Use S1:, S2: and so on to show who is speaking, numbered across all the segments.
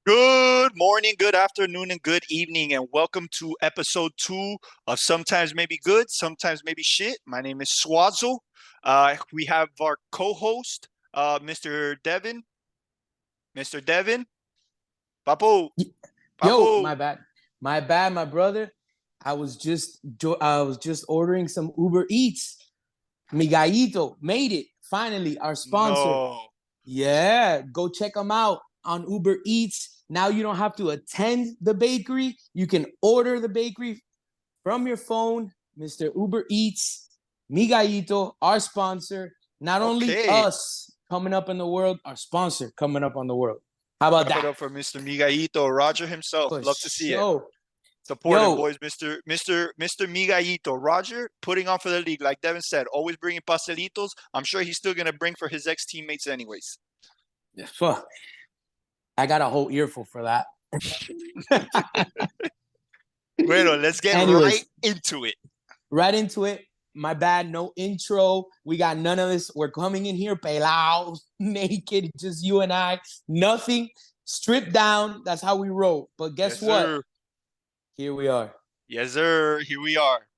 S1: Good morning, good afternoon, and good evening, and welcome to episode 2 of Sometimes Maybe Good, Sometimes Maybe Shit. My name is Swazo. We have our co-host, Mr. Devin. Mr. Devin, Papu,
S2: Yo,
S1: Papu.
S2: my bad, my brother. I was just ordering some Uber Eats. Mi gallito made it finally. Our sponsor.
S1: No.
S2: Yeah, go check them out on Uber Eats. Now you don't have to attend the bakery. You can order the bakery from your phone. Mr. Uber Eats, Mi gallito, our sponsor. Not only
S1: Okay.
S2: us coming up in the world, our sponsor coming up on the world. How about
S1: Clap it
S2: that?
S1: up for Mr. Miguelito, Roger himself.
S2: For
S1: Love to see it.
S2: sure.
S1: Support it,
S2: Yo,
S1: boys. Mr. Miguelito, Roger, putting on for the league. Like Devin said, always bringing pastelitos. I'm sure he's still gonna bring for his ex-teammates anyways.
S2: fuck. I got a whole earful for that.
S1: Bueno, let's get right
S2: Anyways,
S1: into it.
S2: right into it. My bad, no intro. We got none of this. We're coming in here pelao, naked, just you and I. Nothing. Stripped down. That's how we roll. But guess
S1: Yes,
S2: what?
S1: sir.
S2: Here we are.
S1: Yes, sir. Here we are.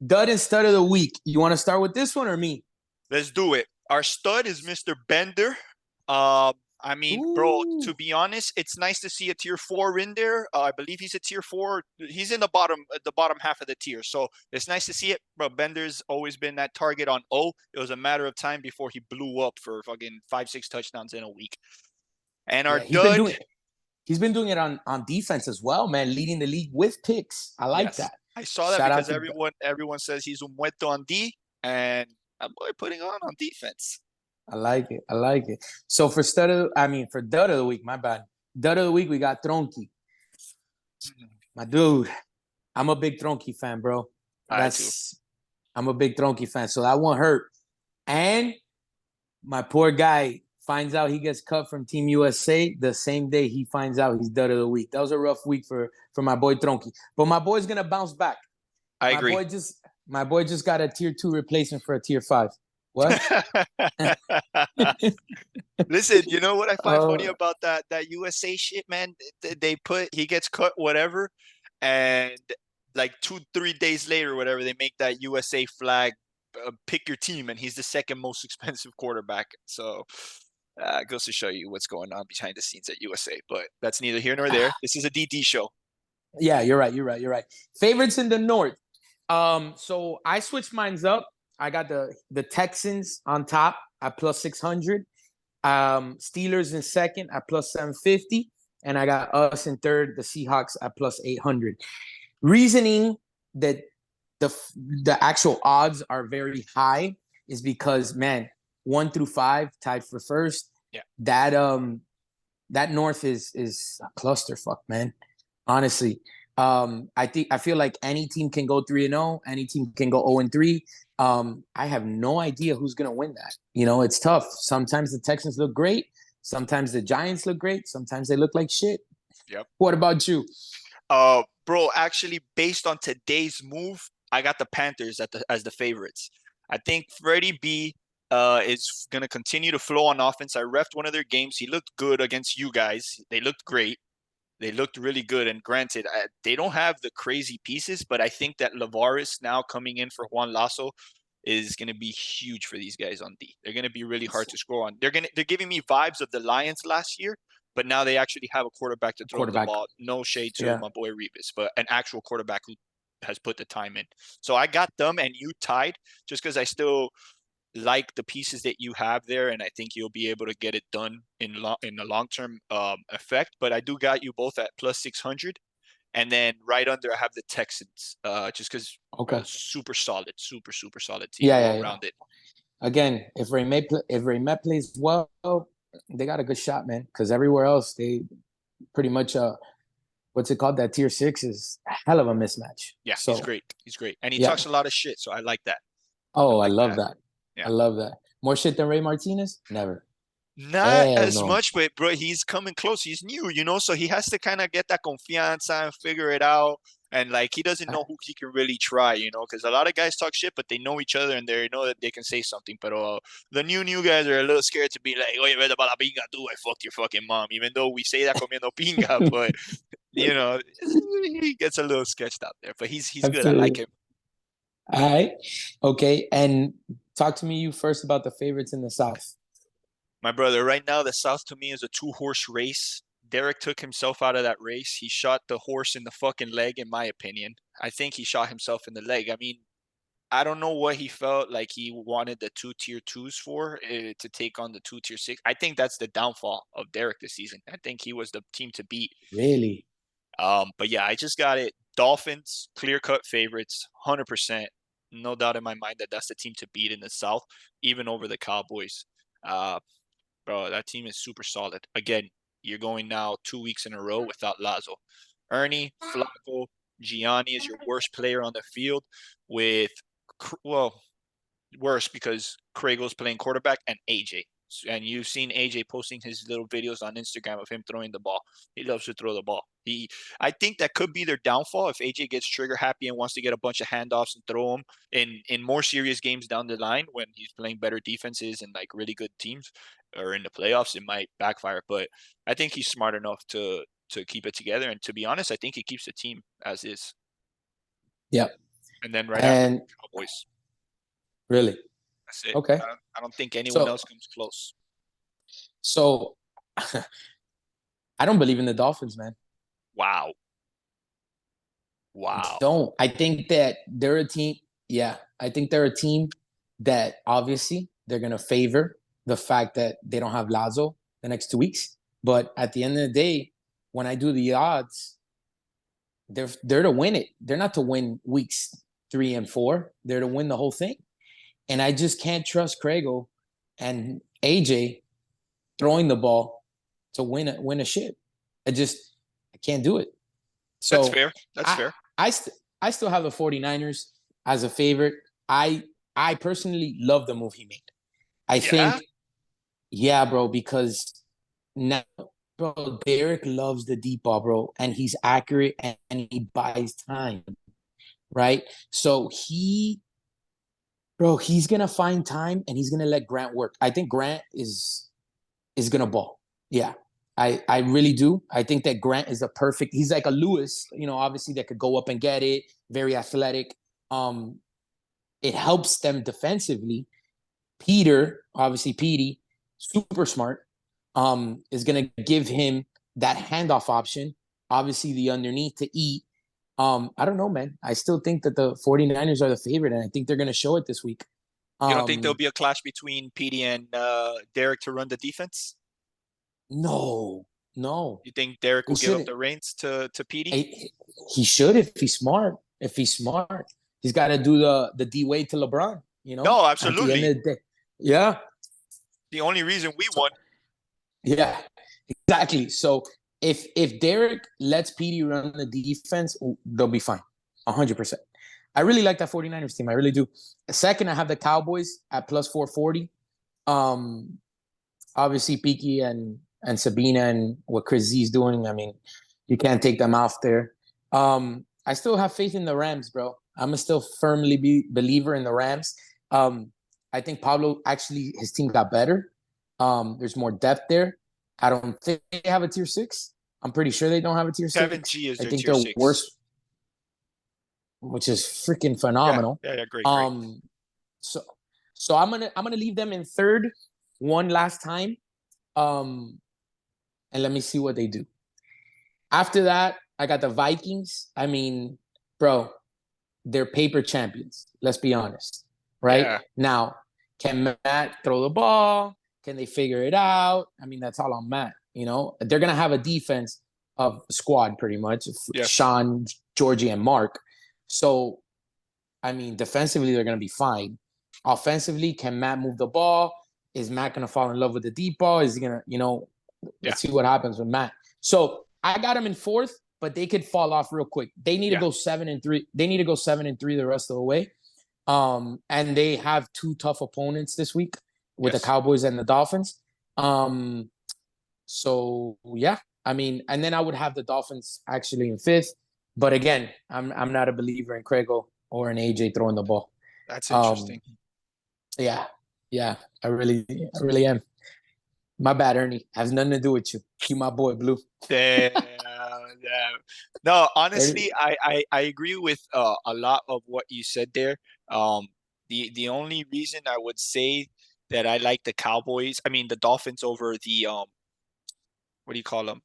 S2: Dud and stud of the week. You want to start with this one or me?
S1: Let's do it. Our stud is Mr. Bender. I mean, bro,
S2: Ooh.
S1: to be honest, it's nice to see a tier 4 in there. I believe he's a tier 4. He's in the bottom half of the tier. So it's nice to see it. Bro, Bender's always been that target on O. It was a matter of time before he blew up for fucking 5-6 touchdowns in a week. And our
S2: Yeah,
S1: dud,
S2: he's been doing it on defense as well, man, leading the league with picks. I like
S1: yes,
S2: that.
S1: I saw that
S2: Shout out
S1: because
S2: to
S1: everyone says he's un muerto on D, and that boy putting on defense.
S2: I like it. I like it. So for for dud of the week, my bad. Dud of the week, we got Tronky. My dude. I'm a big Tronky fan, bro.
S1: I too.
S2: I'm a big Tronky fan. So that one hurt. And my poor guy finds out he gets cut from Team USA the same day he finds out he's dud of the week. That was a rough week for my boy Tronky. But my boy's gonna bounce back.
S1: I
S2: My
S1: agree.
S2: boy just got a tier 2 replacement for a tier 5. What?
S1: Listen, you know what I find funny
S2: uh,
S1: about that USA shit, man? He gets cut, whatever, and like 2-3 days later, whatever, they make that USA flag, pick your team, and he's the second most expensive quarterback. So it goes to show you what's going on behind the scenes at USA. But that's neither here nor there. This is a DD show.
S2: yeah, you're right. Favorites in the North. So I switched mines up. I got the Texans on top at plus 600. Steelers in second at plus 750. And I got us in third, the Seahawks at plus 800. Reasoning that the actual odds are very high is because, man, 1 through 5 tied for first.
S1: Yeah.
S2: That North is a clusterfuck, man. Honestly. I feel like any team can go 3-0, any team can go 0-3. I have no idea who's gonna win that. You know, it's tough. Sometimes the Texans look great, sometimes the Giants look great, sometimes they look like shit.
S1: Yep.
S2: What about you?
S1: Bro, actually, based on today's move, I got the Panthers as the favorites. I think Freddie B is gonna continue to flow on offense. I refed one of their games. He looked good against you guys. They looked great. They looked really good. And granted, they don't have the crazy pieces, but I think that Lavaris now coming in for Juan Lasso is going to be huge for these guys on D. They're going to be really hard to score on. They're giving me vibes of the Lions last year, but now they actually have a quarterback to throw the ball. No shade to my boy Revis, but an actual quarterback who has put the time in. So I got them and you tied just because I still like the pieces that you have there, and I think you'll be able to get it done in the long-term effect. But I do got you both at plus 600, and then right under I have the Texans, just because super solid team all around it.
S2: Again, if Raymet plays well, they got a good shot, man. Because everywhere else they pretty much what's it called? That tier 6 is a hell of a mismatch.
S1: Yeah, so, he's great, and he talks a lot of shit, so I like that.
S2: Oh, I love that. Yeah. I love that. More shit than Ray Martinez? Never.
S1: Not as much, but bro, he's coming close. He's new, you know, so he has to kind of get that confianza and figure it out. And like he doesn't know who he can really try, because a lot of guys talk shit, but they know each other and they know that they can say something. But the new guys are a little scared to be like, "Oye, vete para la pinga, tú, I fucked your fucking mom," even though we say that comiendo pinga, but he gets a little sketched out there. But he's
S2: I
S1: good. I
S2: feel
S1: like
S2: you.
S1: him.
S2: All right. Okay. And talk to me you first about the favorites in the South.
S1: My brother, right now the South to me is a two-horse race. Derek took himself out of that race. He shot the horse in the fucking leg, in my opinion. I think he shot himself in the leg. I mean, I don't know what he felt like he wanted the two tier twos for to take on the two tier six. I think that's the downfall of Derek this season. I think he was the team to beat.
S2: Really?
S1: But yeah, I just got it. Dolphins, clear cut favorites, 100%. No doubt in my mind that that's the team to beat in the South, even over the Cowboys. Uh, Bro, that team is super solid. Again, you're going now 2 weeks in a row without Lazo. Ernie, Flacco, Gianni is your worst player on the field with, well, worse because Kragel's playing quarterback and AJ. And you've seen AJ posting his little videos on Instagram of him throwing the ball. He loves to throw the ball. I think that could be their downfall if AJ gets trigger happy and wants to get a bunch of handoffs and throw them in more serious games down the line when he's playing better defenses and like really good teams or in the playoffs. It might backfire, but I think he's smart enough to keep it together. And to be honest, I think he keeps the team as is.
S2: Yep.
S1: And then right after
S2: And
S1: Cowboys,
S2: really?
S1: that's it.
S2: Okay.
S1: I don't think anyone
S2: So
S1: else comes close.
S2: so I don't believe in the Dolphins, man.
S1: Wow.
S2: I
S1: Wow.
S2: don't. I think that they're a team. Yeah, I think they're a team that obviously they're gonna favor the fact that they don't have Lazo the next 2 weeks. But at the end of the day, when I do the odds, they're to win it. They're not to win weeks 3 and 4. They're to win the whole thing. And I just can't trust Craigle and AJ throwing the ball to win a shit. I can't do it.
S1: That's
S2: So
S1: fair. That's
S2: I
S1: fair.
S2: I still have the 49ers as a favorite. I personally love the move he made. I
S1: Yeah.
S2: think, yeah, bro, because now, bro, Derek loves the deep ball, bro, and he's accurate and he buys time, right? So he's gonna find time and he's gonna let Grant work. I think Grant is gonna ball. Yeah. I really do. I think that Grant is he's like a Lewis, obviously that could go up and get it, very athletic. It helps them defensively. Peter, obviously Petey, super smart, is gonna give him that handoff option, obviously the underneath to eat. I don't know, man. I still think that the 49ers are the favorite, and I think they're gonna show it this week.
S1: You don't think there'll
S2: Um,
S1: be a clash between Petey and Derek to run the defense?
S2: no, no.
S1: You think Derek
S2: He
S1: will give up
S2: shouldn't.
S1: the reins to Petey?
S2: He should if he's smart. If he's smart, he's got to do the D Wade to LeBron.
S1: No,
S2: At the end
S1: absolutely.
S2: of the day, yeah,
S1: The only reason we
S2: so,
S1: won.
S2: yeah, exactly. So if Derek lets PD run the defense, they'll be fine, 100%. I really like that 49ers team. I really do. Second, I have the Cowboys at plus 440. Um, Obviously Peaky and Sabina and what Chris Z's doing. I mean, you can't take them off there. I still have faith in the Rams, bro. I'm a still firmly believer in the Rams. I think Pablo actually his team got better. There's more depth there. I don't think they have a tier six. I'm pretty sure they don't have a tier
S1: Kevin
S2: six.
S1: G is
S2: I
S1: their
S2: think
S1: tier
S2: they're
S1: six.
S2: worse, which is freaking
S1: Yeah,
S2: phenomenal.
S1: yeah, yeah, great, great.
S2: Um, so so I'm gonna leave them in third one last time. Um, and let me see what they do. After that, I got the Vikings. I mean, bro, they're paper champions. Let's be honest. Right
S1: Yeah.
S2: now, can Matt throw the ball? Can they figure it out? I mean, that's all on Matt. They're gonna have a defense of squad pretty much.
S1: Yes.
S2: Sean, Georgie, and Mark. So, I mean, defensively they're gonna be fine. Offensively, can Matt move the ball? Is Matt gonna fall in love with the deep ball? Is he gonna,
S1: Yeah.
S2: let's see what happens with Matt. So I got him in fourth, but they could fall off real quick. They need to
S1: Yeah.
S2: go 7-3. They need to go 7-3 the rest of the way. And they have two tough opponents this week with the
S1: Yes.
S2: Cowboys and the Dolphins. So yeah, I mean, and then I would have the Dolphins actually in fifth. But again, I'm not a believer in Craigle or in AJ throwing the ball.
S1: That's
S2: Um,
S1: interesting.
S2: yeah, yeah, I really am. My bad, Ernie. Has nothing to do with you. You my boy, Blue.
S1: Damn, damn. No, honestly,
S2: Ernie,
S1: I agree with a lot of what you said there. Um, the only reason I would say that I like the Cowboys, I mean the Dolphins over the what do you call them?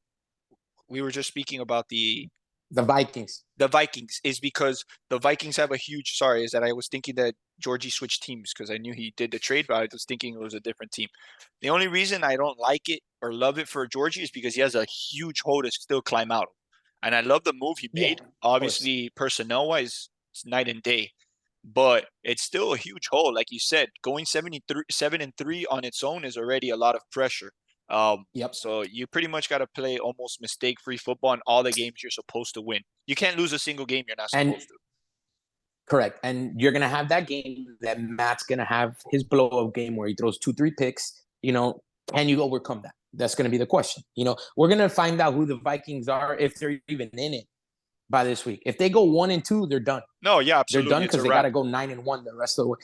S1: We were just speaking about
S2: the Vikings.
S1: the Vikings is because the Vikings have a huge. Sorry, is that I was thinking that Georgie switched teams because I knew he did the trade, but I was thinking it was a different team. The only reason I don't like it or love it for Georgie is because he has a huge hole to still climb out of. And I love the move he
S2: Yeah,
S1: made.
S2: of course.
S1: Obviously, personnel wise, it's night and day. But it's still a huge hole, like you said. Going 73, 7-3 on its own is already a lot of pressure.
S2: Yep.
S1: So you pretty much got to play almost mistake-free football in all the games you're supposed to win. You can't lose a single game you're not
S2: And
S1: supposed to.
S2: correct. And you're gonna have that game that Matt's gonna have his blow up game where he throws 2, 3 picks. Can you overcome that? That's gonna be the question. We're gonna find out who the Vikings are if they're even in it by this week. If they go 1-2, they're done.
S1: No, yeah,
S2: They're done
S1: absolutely. It's a
S2: because they
S1: wrap.
S2: gotta go 9-1 the rest of the way.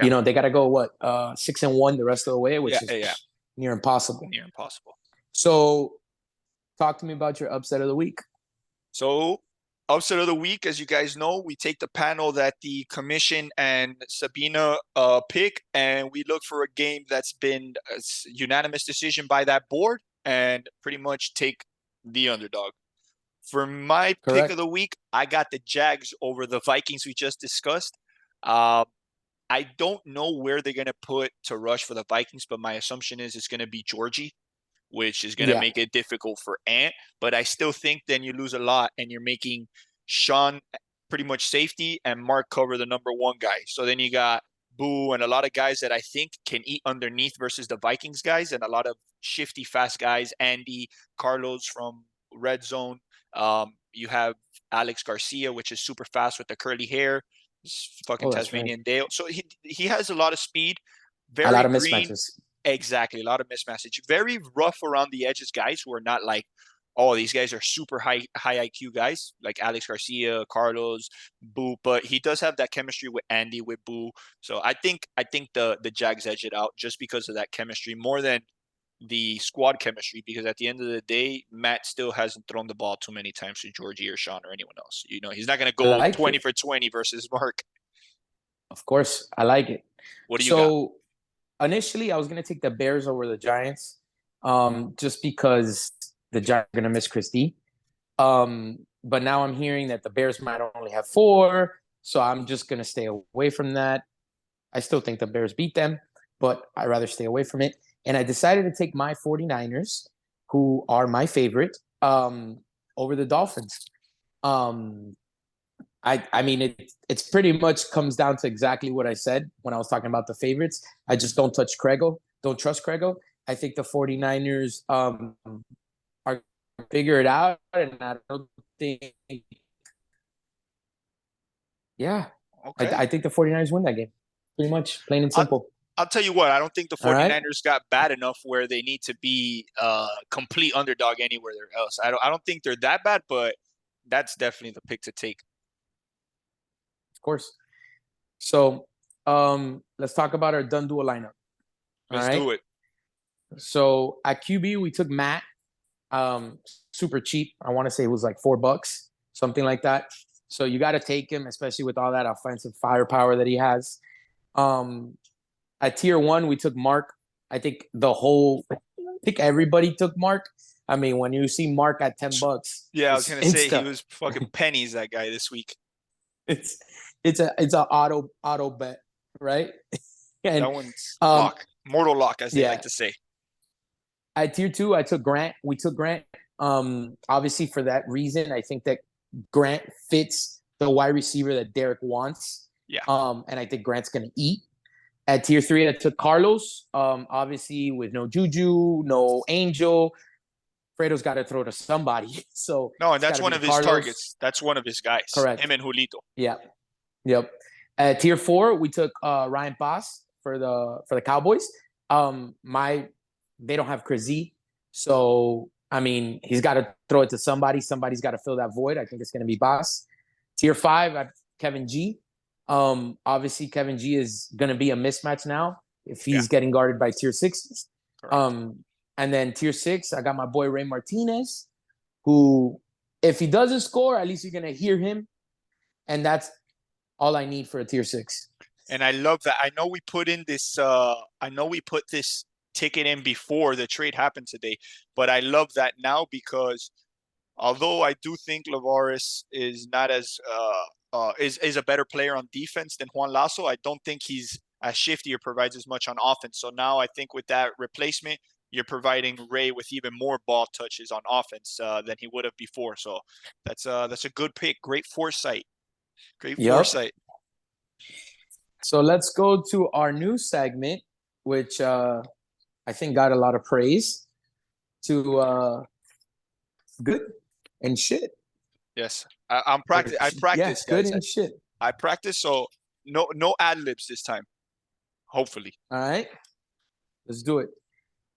S1: Yeah,
S2: They gotta go what 6-1 the rest of the way,
S1: yeah,
S2: which
S1: yeah.
S2: is near impossible.
S1: Near impossible.
S2: So talk to me about your upset of the week.
S1: So, upset of the week, as you guys know, we take the panel that the commission and Sabina pick, and we look for a game that's been a unanimous decision by that board, and pretty much take the underdog. For my pick of
S2: Correct.
S1: the week, I got the Jags over the Vikings we just discussed. Uh, I don't know where they're going to put to rush for the Vikings, but my assumption is it's going to be Georgie, which is going to
S2: Yeah.
S1: make it difficult for Ant. But I still think then you lose a lot and you're making Sean pretty much safety and Mark cover the number one guy. So then you got Boo and a lot of guys that I think can eat underneath versus the Vikings guys and a lot of shifty, fast guys. Andy, Carlos from Red Zone. You have Alex Garcia, which is super fast with the curly hair. Fucking
S2: Oh, that's right.
S1: Tasmanian Dale. So he has a lot of speed.
S2: A lot
S1: Very
S2: of
S1: green.
S2: mismatches.
S1: Exactly. A lot of mismatch. Very rough around the edges guys who are not like, oh, these guys are super high IQ guys like Alex Garcia, Carlos, Boo, but he does have that chemistry with Andy, with Boo. So I think the Jags edge it out just because of that chemistry more than the squad chemistry, because at the end of the day, Matt still hasn't thrown the ball too many times to Georgie or Sean or anyone else. He's not gonna
S2: I
S1: go
S2: like
S1: 20
S2: it.
S1: for 20 versus Mark.
S2: Of course, I like it.
S1: What do you got?
S2: So initially, I was going to take the Bears over the Giants, just because the Giants are going to miss Christie. But now I'm hearing that the Bears might only have 4, so I'm just going to stay away from that. I still think the Bears beat them, but I'd rather stay away from it. And I decided to take my 49ers, who are my favorite, over the Dolphins. Um, I mean it's pretty much comes down to exactly what I said when I was talking about the favorites. I just don't touch Craigle, don't trust Craigle. I think the 49ers are figure it out, and I don't think yeah.
S1: Okay.
S2: I think the 49ers win that game. Pretty much plain and
S1: I'll,
S2: simple.
S1: I'll tell you what, I don't think the
S2: All right.
S1: 49ers got bad enough where they need to be complete underdog anywhere else. I don't think they're that bad, but that's definitely the pick to take.
S2: Of course. So let's talk about our done duel lineup. All
S1: Let's
S2: right.
S1: do it.
S2: So at QB, we took Matt. Um, super cheap. I want to say it was like $4, something like that. So you got to take him, especially with all that offensive firepower that he has. Um, at tier 1, we took Mark. I think everybody took Mark. I mean, when you see Mark at $10,
S1: Yeah, I was
S2: it's
S1: gonna say he
S2: insta.
S1: was fucking pennies, that guy, this week.
S2: It's it's a auto bet, right? And
S1: That one's
S2: um,
S1: lock, mortal lock, as they like
S2: yeah,
S1: to say.
S2: at tier 2, I took Grant. We took Grant. Obviously for that reason, I think that Grant fits the wide receiver that Derek wants.
S1: Yeah.
S2: And I think Grant's going to eat. At tier 3, I took Carlos. Obviously with no Juju, no Angel. Fredo's got to throw to somebody. So
S1: No, and
S2: it's got
S1: that's
S2: to be
S1: one
S2: to
S1: of his
S2: Carlos.
S1: targets. That's one of his guys. Him
S2: Correct.
S1: and Julito.
S2: Yeah. Yep. At tier 4, we took Ryan Boss for the Cowboys. My They don't have Chris Z, so I mean, he's got to throw it to somebody. Somebody's got to fill that void. I think it's going to be Boss. Tier 5, I have Kevin G. Obviously, Kevin G is going to be a mismatch now if
S1: Yeah,
S2: he's getting guarded by tier 6s.
S1: correct.
S2: And then tier 6, I got my boy Ray Martinez, who, if he doesn't score, at least you're going to hear him. And that's all I need for a tier 6.
S1: And I love that. I know we put in this. I know we put this ticket in before the trade happened today, but I love that now because although I do think Lavares is not as is a better player on defense than Juan Lasso, I don't think he's as shifty or provides as much on offense. So now I think with that replacement, you're providing Ray with even more ball touches on offense than he would have before. So that's a good pick. Great foresight. Great
S2: Yep.
S1: foresight.
S2: So let's go to our new segment, which I think got a lot of praise to good and shit.
S1: Yes, I'm practice. I
S2: Yes,
S1: practice,
S2: good
S1: guys.
S2: and shit.
S1: I practice. So no ad libs this time. Hopefully.
S2: All right, let's do it.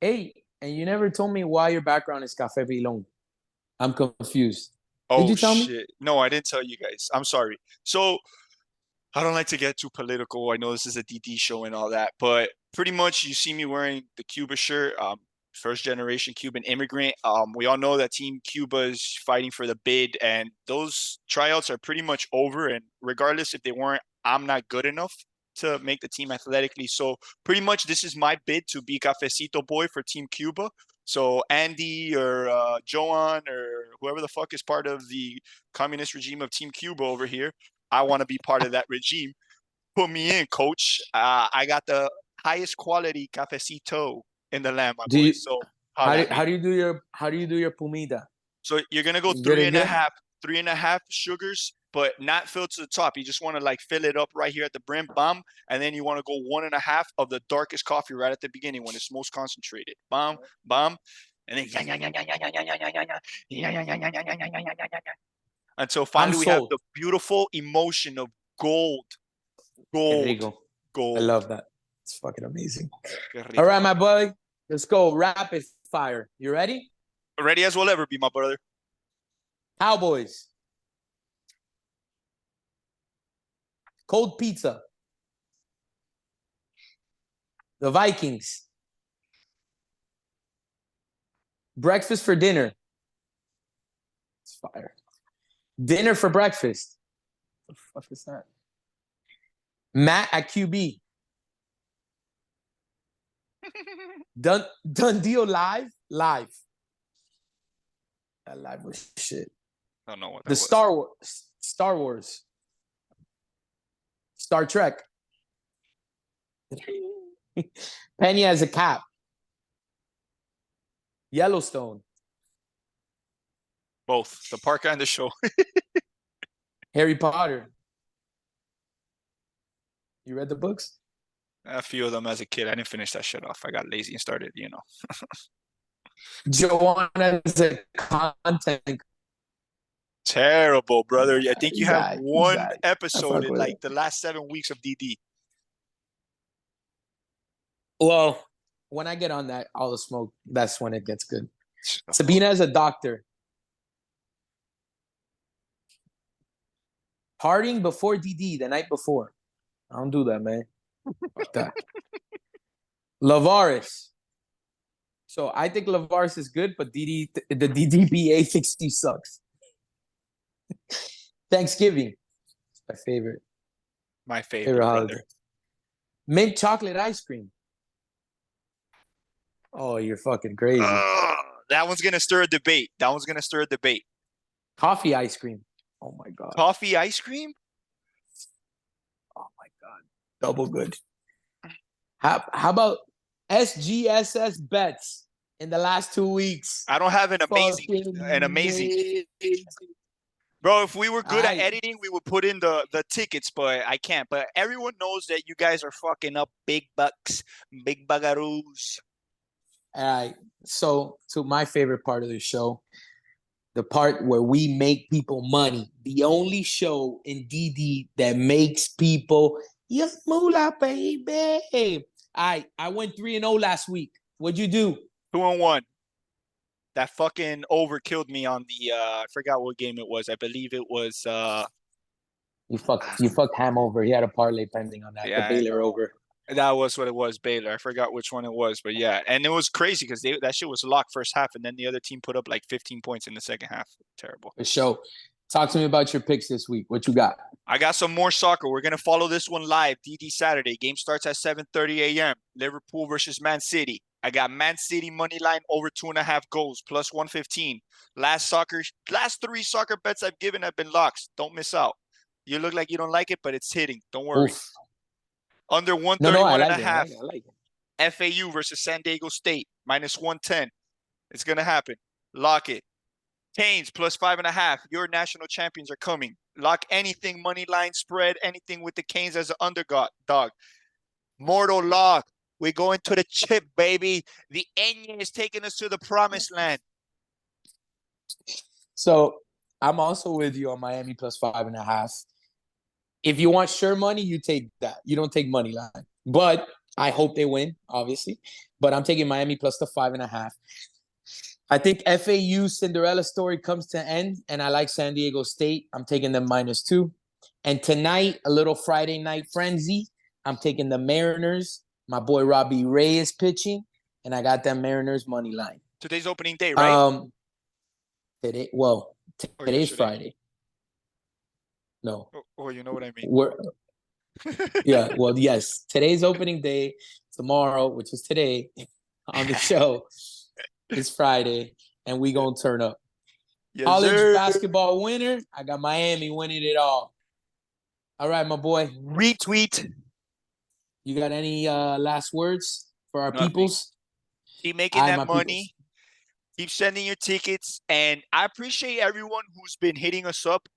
S2: Hey, and you never told me why your background is Café Vilon. I'm confused. Did
S1: Oh
S2: you tell me?
S1: shit! No, I didn't tell you guys. I'm sorry. So I don't like to get too political. I know this is a DD show and all that, but pretty much you see me wearing the Cuba shirt. First generation Cuban immigrant. We all know that Team Cuba is fighting for the bid, and those tryouts are pretty much over. And regardless if they weren't, I'm not good enough to make the team athletically. So pretty much this is my bid to be Cafecito boy for Team Cuba. So Andy or Joan or whoever the fuck is part of the communist regime of Team Cuba over here, I want to be part of that regime. Put me in, coach. I got the highest quality cafecito in the land, my
S2: Do
S1: boys.
S2: you
S1: So holla at me.
S2: how do you do your pumida?
S1: So you're gonna go
S2: Good and good.
S1: three and a half sugars, but not filled to the top. You just want to like fill it up right here at the brim, bomb, and then you want to go one and a half of the darkest coffee right at the beginning when it's most concentrated. Bomb, bomb, and then until
S2: I'm
S1: finally we have
S2: sold.
S1: the beautiful emotion of gold,
S2: Que
S1: gold,
S2: rico. I
S1: gold.
S2: love that. It's fucking amazing.
S1: Qué
S2: All
S1: rico,
S2: right, my
S1: papi.
S2: boy. Let's go. Rapid fire. You ready?
S1: Ready as we'll ever be, my brother.
S2: Cowboys. Cold pizza. The Vikings. Breakfast for dinner. It's fire. Dinner for breakfast. What the fuck is that? Matt at QB. Done deal live? Live. That live was shit.
S1: I don't know what
S2: The
S1: that was.
S2: Star Wars. Star Trek. Penny has a cap. Yellowstone.
S1: Both the park and the show.
S2: Harry Potter. You read the books?
S1: A few of them as a kid. I didn't finish that shit off. I got lazy and started,
S2: Joanna's a content.
S1: Terrible, brother. I think you
S2: He's
S1: have
S2: alright. He's
S1: one
S2: alright. I
S1: episode
S2: fuck
S1: in
S2: with
S1: like
S2: it.
S1: the last 7 weeks of DD.
S2: Well, when I get on that, all the smoke, that's when it gets good. Sabina is a doctor. Partying before DD the night before. I don't do that, man. Fuck that. Lavares. So I think Lavares is good, but the DDBA thinks he sucks. Thanksgiving. It's my favorite.
S1: My
S2: Favorite
S1: favorite,
S2: holiday.
S1: brother.
S2: Mint chocolate ice cream. Oh, you're fucking crazy.
S1: That one's gonna stir a debate. That one's gonna stir a debate.
S2: Coffee ice cream. Oh my god.
S1: Coffee ice cream?
S2: Oh my god. Double good. How about SGSS bets in the last 2 weeks?
S1: I don't have
S2: Fucking
S1: an amazing.
S2: amazing.
S1: Bro, if we were
S2: All
S1: good at
S2: right.
S1: editing, we would put in the tickets, but I can't. But everyone knows that you guys are fucking up big bucks, big bugaroos.
S2: All right. So to my favorite part of the show, the part where we make people money. The only show in DD that makes people yes moolah, baby. I went 3-0 last week. What'd you do?
S1: 2-1. that fucking over killed me on the I forgot what game it was. I believe it was
S2: You fucked Ham over. He had a parlay pending on that. The
S1: yeah, I
S2: Baylor
S1: know.
S2: over.
S1: That was what it was, Baylor. I forgot which one it was, but yeah, and it was crazy because that shit was locked first half, and then the other team put up like 15 points in the second half. Terrible.
S2: The show. Talk to me about your picks this week. What you got?
S1: I got some more soccer. We're gonna follow this one live. DD Saturday. Game starts at 7:30 a.m. Liverpool versus Man City. I got Man City money line over 2.5 goals plus 115. Last three soccer bets I've given have been locks. Don't miss out. You look like you don't like it, but it's hitting. Don't worry.
S2: Oof.
S1: Under
S2: No, I
S1: 131 and
S2: like
S1: a
S2: it. I like
S1: half.
S2: it. I like it.
S1: FAU versus San Diego State minus 110. It's gonna happen. Lock it. Canes plus 5.5. Your national champions are coming. Lock anything, money line spread, anything with the Canes as an underdog. Mortal lock. We're going to the chip, baby. The Enya is taking us to the promised land.
S2: So I'm also with you on Miami plus 5.5. If you want sure money, you take that. You don't take money line. But I hope they win, obviously. But I'm taking Miami plus the 5.5. I think FAU Cinderella story comes to end, and I like San Diego State. I'm taking them -2. And tonight, a little Friday night frenzy. I'm taking the Mariners. My boy Robbie Ray is pitching, and I got them Mariners money line.
S1: Today's opening day, right?
S2: Today's Friday. No.
S1: Oh, you know what I mean.
S2: Yeah, well, yes. Today's opening day. Tomorrow, which is today on the show, is Friday, and we gonna turn up.
S1: Yes,
S2: College
S1: sir.
S2: basketball winner. I got Miami winning it all. All right, my boy.
S1: Retweet.
S2: You got any last words for our
S1: Nothing.
S2: peoples?
S1: Keep making that money.
S2: Peoples.
S1: Keep sending your tickets. And I appreciate everyone who's been hitting us up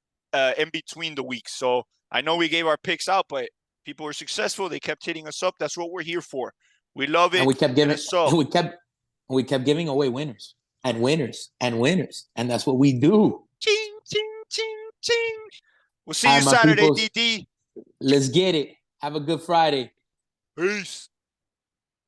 S1: in between the weeks. So I know we gave our picks out, but people were successful. They kept hitting us up. That's what we're here for. We love it.
S2: And we kept giving
S1: so.
S2: we kept giving away winners and winners and winners. And that's what we do.
S1: Ching, ching, ching, ching. We'll see you Saturday, DD.
S2: Let's get it. Have a good Friday.
S1: Peace.